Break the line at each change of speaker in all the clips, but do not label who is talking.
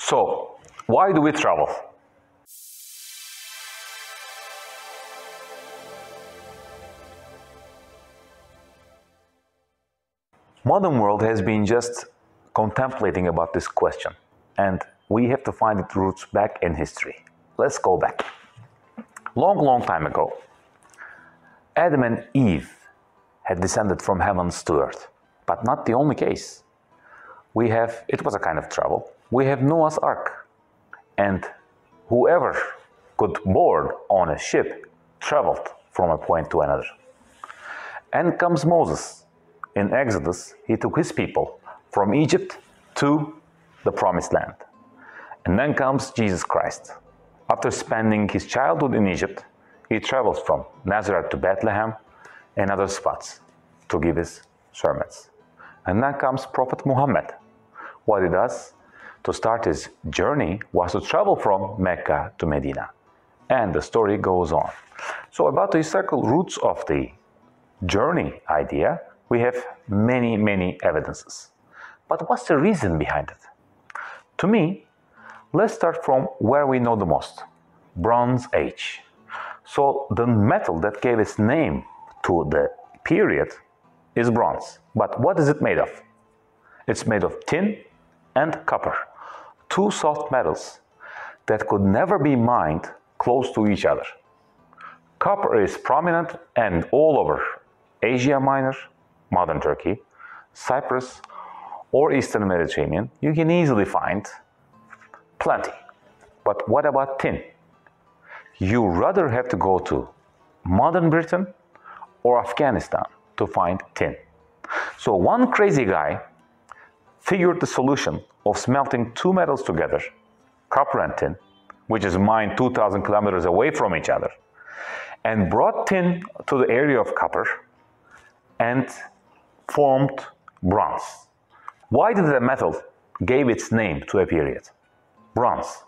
So, why do we travel? Modern world has been just contemplating about this question, and we have to find its roots back in history. Let's go back. Long time ago, Adam and Eve had descended from heavens to earth, but not the only case. It was a kind of travel. We have Noah's Ark, and whoever could board on a ship traveled from a point to another. And comes Moses. In Exodus, he took his people from Egypt to the Promised Land. And then comes Jesus Christ. After spending his childhood in Egypt, he travels from Nazareth to Bethlehem and other spots to give his sermons. And then comes Prophet Muhammad. What he does to start his journey was to travel from Mecca to Medina. And the story goes on. So about the historical roots of the journey idea, we have many evidences. But what's the reason behind it? To me, let's start from where we know the most, Bronze Age. So the metal that gave its name to the period is bronze. But what is it made of? It's made of tin and copper, two soft metals that could never be mined close to each other. Copper is prominent and all over Asia Minor, modern Turkey, Cyprus, or Eastern Mediterranean. You can easily find plenty. But what about tin? You rather have to go to modern Britain or Afghanistan to find tin. So one crazy guy figured the solution of smelting two metals together, copper and tin, which is mined 2,000 kilometers away from each other, and brought tin to the area of copper and formed bronze. Why did the metal give its name to a period? Bronze.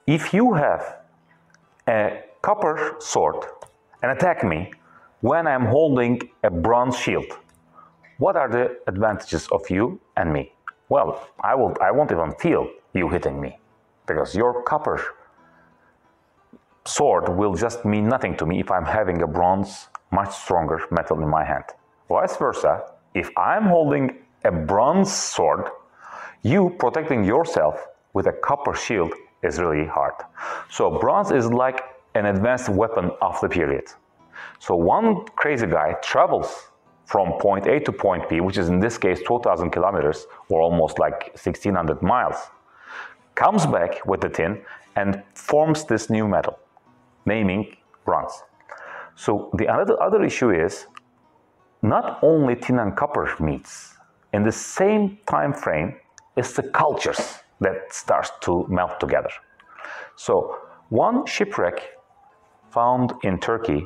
If you have a copper sword and attack me when I'm holding a bronze shield, what are the advantages of you and me? Well, I won't even feel you hitting me, because your copper sword will just mean nothing to me if I'm having a bronze, much stronger metal in my hand. Vice versa, if I'm holding a bronze sword, you protecting yourself with a copper shield is really hard. So bronze is like an advanced weapon of the period. So one crazy guy travels from point A to point B, which is in this case 2,000 kilometers or almost like 1,600 miles, comes back with the tin and forms this new metal, naming bronze. So the other issue is not only tin and copper meets. In the same time frame, it's the cultures that starts to melt together. So one shipwreck found in Turkey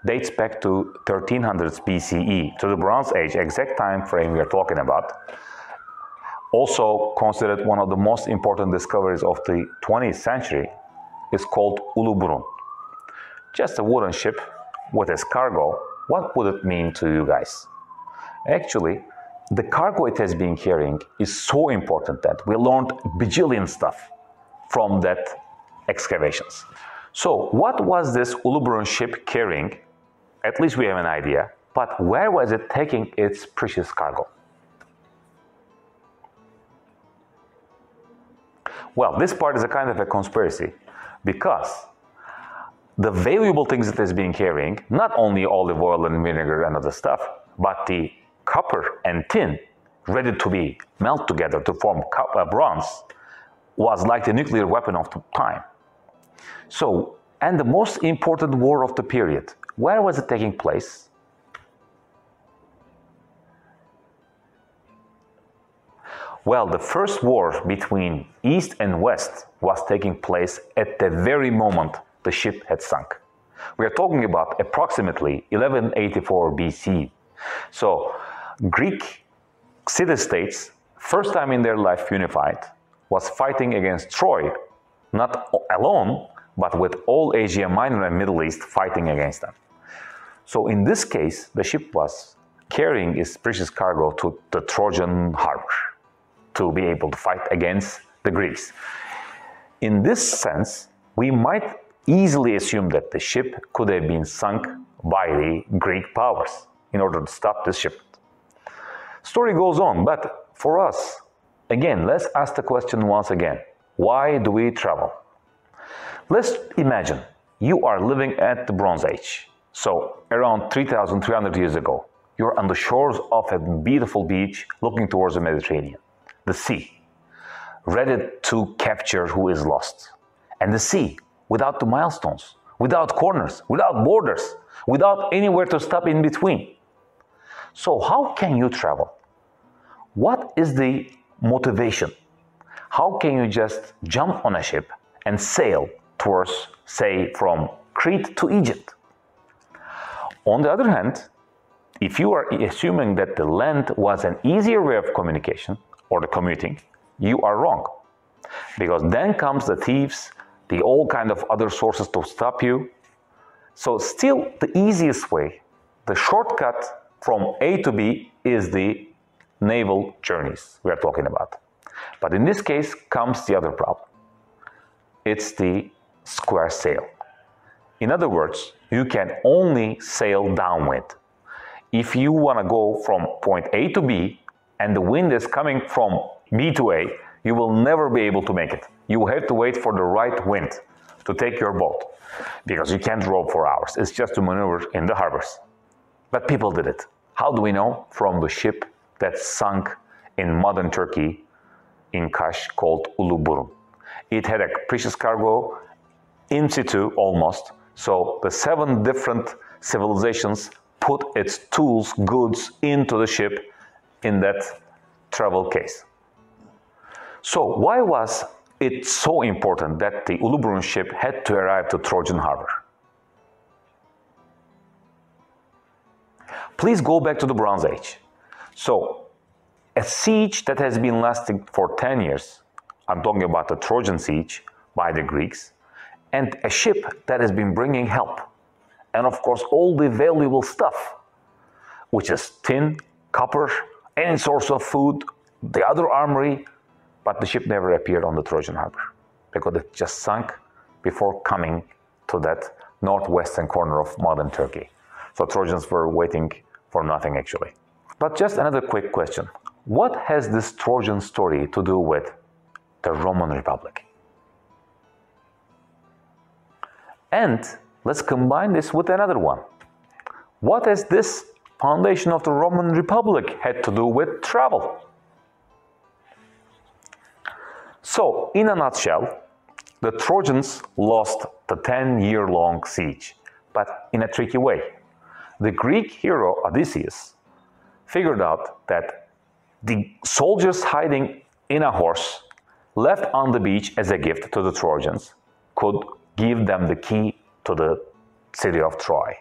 dates back to 1300s BCE, to the Bronze Age, exact time frame we are talking about. Also considered one of the most important discoveries of the 20th century, is called Uluburun. Just a wooden ship with its cargo. What would it mean to you guys? Actually, the cargo it has been carrying is so important that we learned bajillion stuff from that excavations. So what was this Uluburun ship carrying? At least we have an idea, but where was it taking its precious cargo? Well, this part is a kind of a conspiracy, because the valuable things it has been carrying, not only olive oil and vinegar and other stuff, but the copper and tin ready to be melt together to form bronze, was like the nuclear weapon of the time. So, and the most important war of the period, where was it taking place? Well, the first war between East and West was taking place at the very moment the ship had sunk. We are talking about approximately 1184 BC. So, Greek city-states, first time in their life unified, was fighting against Troy, not alone, but with all Asia Minor and Middle East fighting against them. So in this case, the ship was carrying its precious cargo to the Trojan harbor to be able to fight against the Greeks. In this sense, we might easily assume that the ship could have been sunk by the Greek powers in order to stop this shipment. Story goes on, but for us, again, let's ask the question once again. Why do we travel? Let's imagine you are living at the Bronze Age. So around 3,300 years ago, you're on the shores of a beautiful beach looking towards the Mediterranean, the sea, ready to capture who is lost. And the sea, without the milestones, without corners, without borders, without anywhere to stop in between. So how can you travel? What is the motivation? How can you just jump on a ship and sail towards, say, from Crete to Egypt? On the other hand, if you are assuming that the land was an easier way of communication or the commuting, you are wrong. Because then comes the thieves, the all kind of other sources to stop you. So still the easiest way, the shortcut from A to B is the naval journeys we are talking about. But in this case comes the other problem. It's the square sail. In other words, you can only sail downwind. If you want to go from point A to B and the wind is coming from B to A, you will never be able to make it. You will have to wait for the right wind to take your boat because you can't row for hours. It's just to maneuver in the harbors. But people did it. How do we know? From the ship that sunk in modern Turkey in Kaş called Uluburun. It had a precious cargo in situ almost. So the 7 different civilizations put its tools, goods into the ship in that travel case. So why was it so important that the Uluburun ship had to arrive to Trojan Harbor? Please go back to the Bronze Age. So a siege that has been lasting for 10 years, I'm talking about the Trojan siege by the Greeks, and a ship that has been bringing help. And of course, all the valuable stuff, which is tin, copper, any source of food, the other armory, but the ship never appeared on the Trojan Harbor because it just sunk before coming to that northwestern corner of modern Turkey. So Trojans were waiting for nothing actually. But just another quick question. What has this Trojan story to do with the Roman Republic? And let's combine this with another one. What has this foundation of the Roman Republic had to do with travel? So, in a nutshell, the Trojans lost the 10-year-long siege, but in a tricky way. The Greek hero Odysseus figured out that the soldiers hiding in a horse left on the beach as a gift to the Trojans could give them the key to the city of Troy.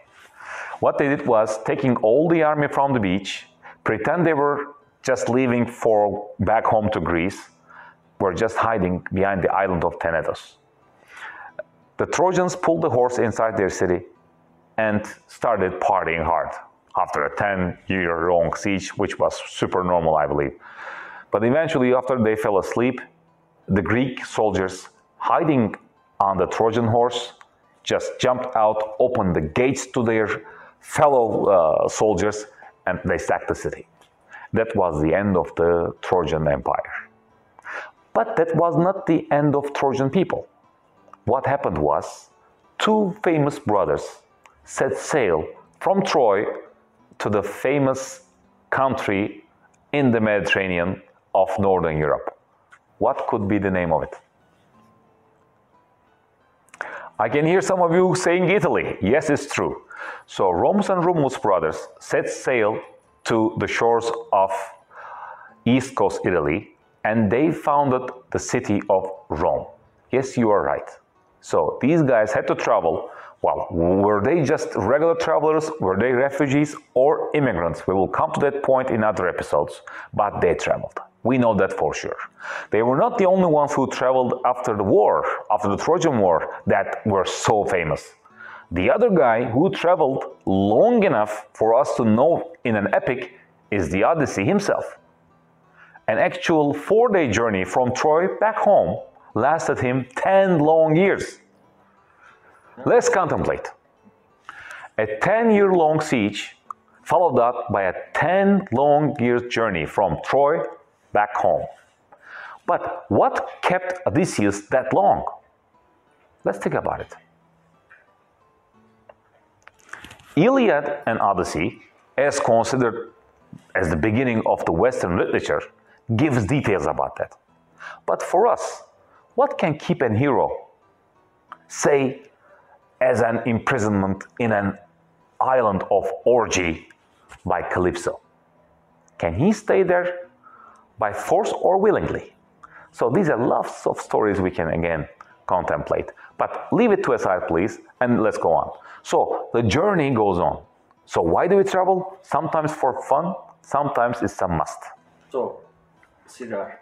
What they did was taking all the army from the beach, pretend they were just leaving for back home to Greece, were just hiding behind the island of Tenedos. The Trojans pulled the horse inside their city and started partying hard after a 10-year-long siege, which was super normal, I believe. But eventually, after they fell asleep, the Greek soldiers hiding on the Trojan horse just jumped out, opened the gates to their fellow soldiers, and they sacked the city. That was the end of the Trojan Empire. But that was not the end of Trojan people. What happened was 2 famous brothers set sail from Troy to the famous country in the Mediterranean of Northern Europe. What could be the name of it? I can hear some of you saying Italy. Yes, it's true. So Romulus and Remus brothers set sail to the shores of East Coast Italy, and they founded the city of Rome. Yes, you are right. So these guys had to travel. Well, were they just regular travelers? Were they refugees or immigrants? We will come to that point in other episodes, but they traveled. We know that for sure. They were not the only ones who traveled after the war, after the Trojan War, that were so famous. The other guy who traveled long enough for us to know in an epic is the Odyssey himself. An actual 4-day journey from Troy back home lasted him 10 long years. Let's contemplate. A 10-year-long siege followed up by a 10 long year journey from Troy back home. But what kept Odysseus that long? Let's think about it. Iliad and Odyssey, as considered as the beginning of the Western literature, gives details about that. But for us, what can keep a hero, say, as an imprisonment in an island of orgy by Calypso? Can he stay there by force or willingly? So these are lots of stories we can again contemplate. But leave it to aside, please, and let's go on. So the journey goes on. So why do we travel? Sometimes for fun, sometimes it's a must.
So, Sidar,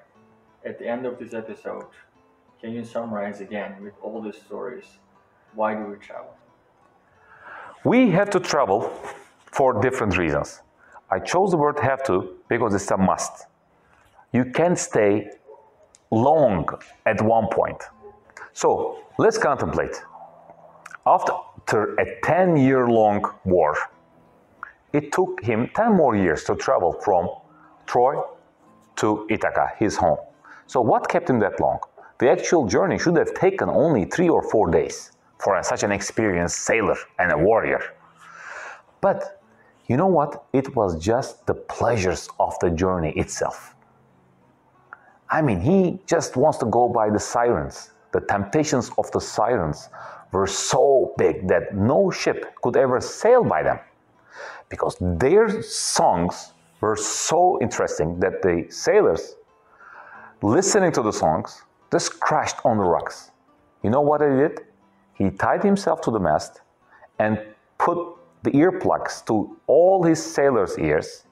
at the end of this episode, can you summarize again with all the stories? Why do we travel?
We have to travel for different reasons. I chose the word have to because it's a must. You can't stay long at one point. So let's contemplate. After a 10-year-long war, it took him 10 more years to travel from Troy to Ithaca, his home. So what kept him that long? The actual journey should have taken only 3 or 4 days for such an experienced sailor and a warrior. But you know what? It was just the pleasures of the journey itself. I mean, he just wants to go by the sirens. The temptations of the sirens were so big that no ship could ever sail by them, because their songs were so interesting that the sailors, listening to the songs, just crashed on the rocks. You know what he did? He tied himself to the mast and put the earplugs to all his sailors' ears.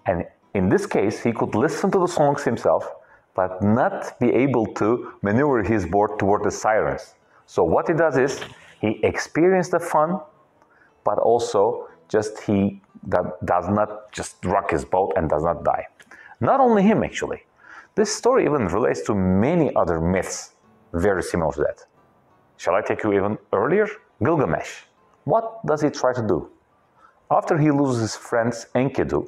And in this case, he could listen to the songs himself, but not be able to maneuver his boat toward the sirens. So what he does is, he experienced the fun, but also he does not just rock his boat and does not die. Not only him, actually. This story even relates to many other myths very similar to that. Shall I take you even earlier? Gilgamesh. What does he try to do? After he loses his friends Enkidu,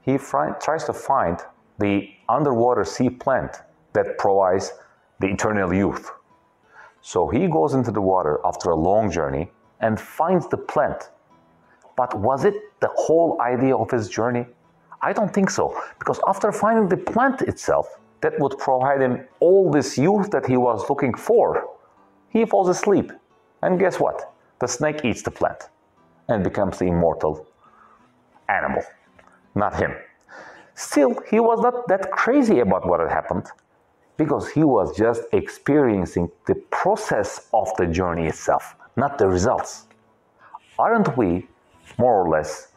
he tries to find the underwater sea plant that provides the eternal youth. So he goes into the water after a long journey and finds the plant. But was it the whole idea of his journey? I don't think so, because after finding the plant itself that would provide him all this youth that he was looking for, he falls asleep. And guess what? The snake eats the plant and becomes the immortal animal, not him. Still, he was not that crazy about what had happened, because he was just experiencing the process of the journey itself, not the results. Aren't we more or less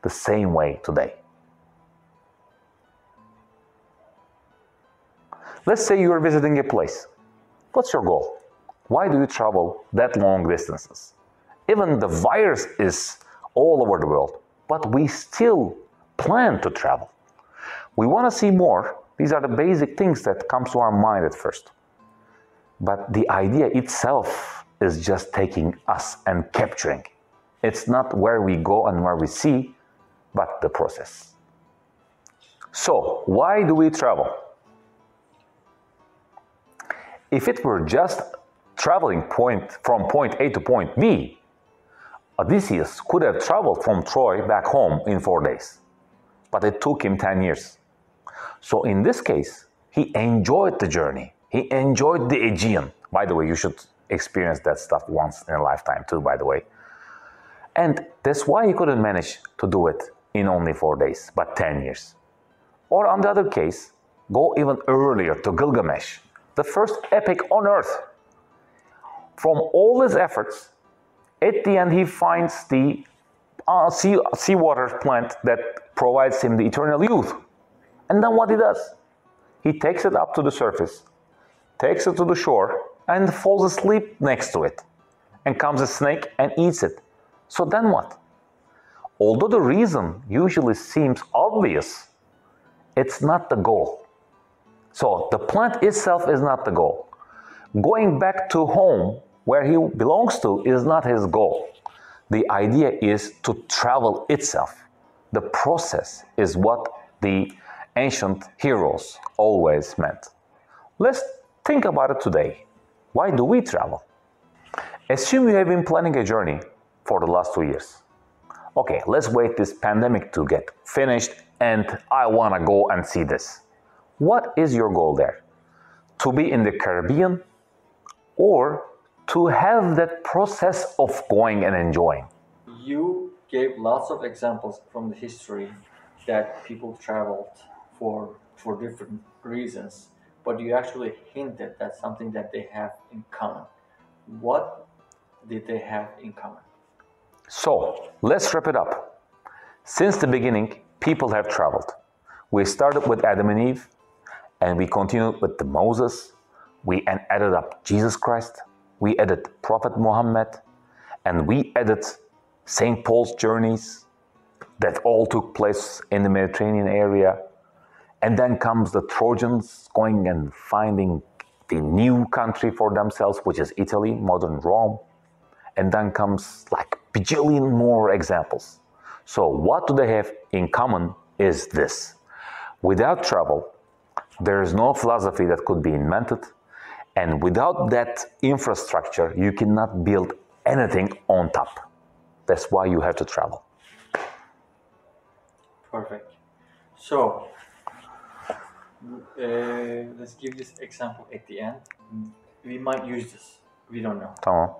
the same way today? Let's say you are visiting a place. What's your goal? Why do you travel that long distances? Even the virus is all over the world, but we still plan to travel. We want to see more. These are the basic things that come to our mind at first. But the idea itself is just taking us and capturing. It's not where we go and where we see, but the process. So, why do we travel? If it were just traveling from point A to point B, Odysseus could have traveled from Troy back home in 4 days. But it took him 10 years. So in this case, he enjoyed the journey. He enjoyed the Aegean. By the way, you should experience that stuff once in a lifetime too, by the way. And that's why he couldn't manage to do it in only 4 days, but 10 years. Or on the other case, go even earlier to Gilgamesh, the first epic on earth. From all his efforts, at the end he finds the seawater plant that provides him the eternal youth. And then what he does? He takes it up to the surface, takes it to the shore, and falls asleep next to it. And comes a snake and eats it. So then what? Although the reason usually seems obvious, it's not the goal. So the plant itself is not the goal. Going back to home where he belongs to is not his goal. The idea is to travel itself. The process is what the ancient heroes always meant. Let's think about it today. Why do we travel? Assume you have been planning a journey for the last 2 years. Okay, let's wait this pandemic to get finished and I want to go and see this. What is your goal there? To be in the Caribbean or to have that process of going and enjoying?
You gave lots of examples from the history that people traveled for different reasons, but you actually hinted at something that they have in common. What did they have in common?
So, let's wrap it up. Since the beginning, people have traveled. We started with Adam and Eve, and we continued with the Moses. We added up Jesus Christ. We added Prophet Muhammad, and we added St. Paul's journeys that all took place in the Mediterranean area. And then comes the Trojans going and finding the new country for themselves, which is Italy, modern Rome. And then comes like bajillion more examples. So what do they have in common is this. Without travel, there is no philosophy that could be invented. And without that infrastructure, you cannot build anything on top. That's why you have to travel.
Perfect. So, let's give this example at the end. We might use this. We don't know.
Tamam.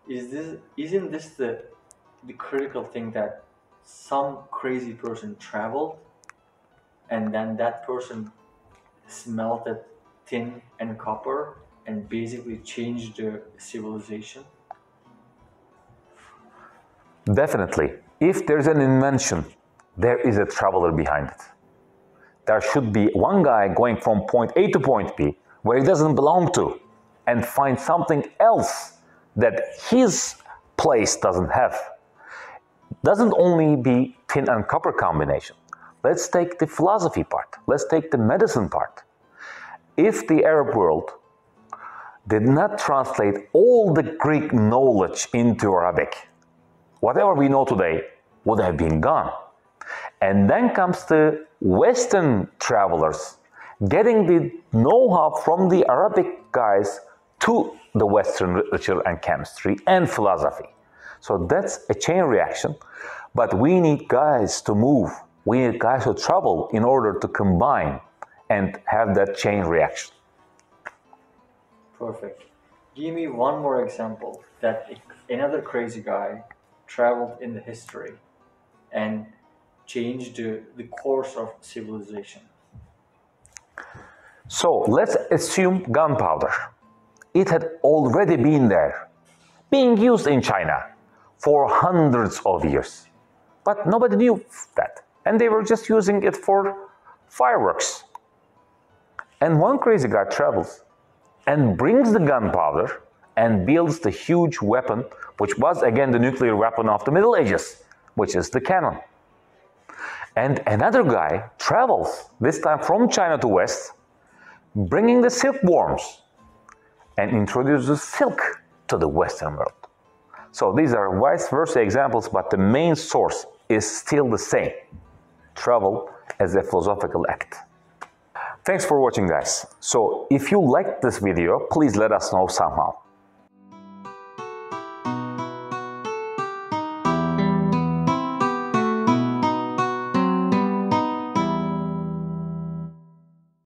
Isn't this the critical thing, that some crazy person traveled and then that person smelted tin and copper and basically changed the civilization?
Definitely. If there's an invention, there is a traveler behind it. There should be one guy going from point A to point B where he doesn't belong to and find something else that his place doesn't have. Doesn't only be tin and copper combination. Let's take the philosophy part. Let's take the medicine part. If the Arab world did not translate all the Greek knowledge into Arabic, whatever we know today would have been gone. And then comes the Western travelers getting the know-how from the Arabic guys to the Western literature and chemistry and philosophy. So that's a chain reaction, but we need guys to move. We need guys to travel in order to combine and have that chain reaction.
Perfect. Give me one more example that another crazy guy traveled in the history and changed the course of civilization.
So let's assume gunpowder. It had already been there, being used in China for hundreds of years. But nobody knew that. And they were just using it for fireworks. And one crazy guy travels and brings the gunpowder and builds the huge weapon, which was again the nuclear weapon of the Middle Ages, which is the cannon. And another guy travels, this time from China to West, bringing the silkworms and introduces silk to the Western world. So these are vice versa examples, but the main source is still the same. Travel as a philosophical act. Thanks for watching, guys. So if you liked this video, please let us know somehow.